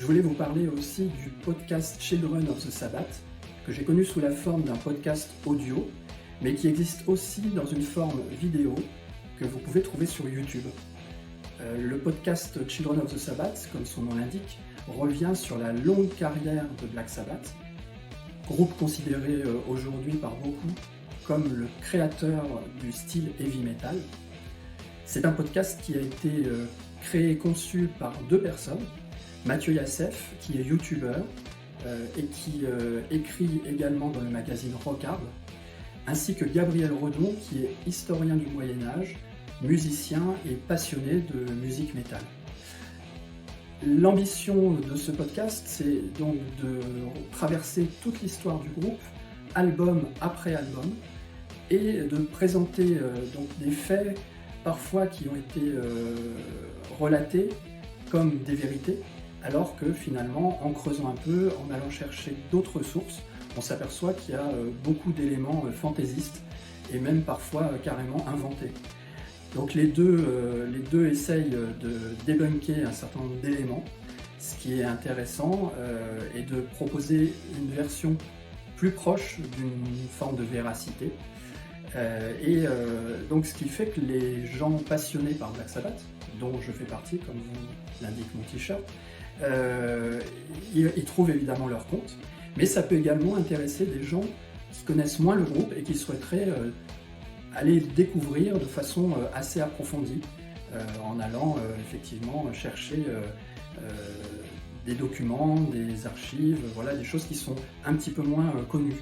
Je voulais vous parler aussi du podcast Children of the Sabbath, que j'ai connu sous la forme d'un podcast audio, mais qui existe aussi dans une forme vidéo que vous pouvez trouver sur YouTube. Le podcast Children of the Sabbath, comme son nom l'indique, revient sur la longue carrière de Black Sabbath, groupe considéré aujourd'hui par beaucoup comme le créateur du style heavy metal. C'est un podcast qui a été créé et conçu par deux personnes, Mathieu Yassef, qui est youtubeur et qui écrit également dans le magazine Rock'Hard, ainsi que Gabriel Redon, qui est historien du Moyen-Âge, musicien et passionné de musique métal. L'ambition de ce podcast, c'est donc de traverser toute l'histoire du groupe, album après album, et de présenter donc des faits parfois qui ont été relatés comme des vérités, alors que finalement, en creusant un peu, en allant chercher d'autres sources, on s'aperçoit qu'il y a beaucoup d'éléments fantaisistes et même parfois carrément inventés. Donc les deux essayent de débunker un certain nombre d'éléments. Ce qui est intéressant est de proposer une version plus proche d'une forme de véracité. Donc ce qui fait que les gens passionnés par Black Sabbath, dont je fais partie, comme vous l'indique mon t-shirt, ils trouvent évidemment leur compte, mais ça peut également intéresser des gens qui connaissent moins le groupe et qui souhaiteraient aller le découvrir de façon assez approfondie, en allant effectivement chercher des documents, des archives, voilà, des choses qui sont un petit peu moins connues.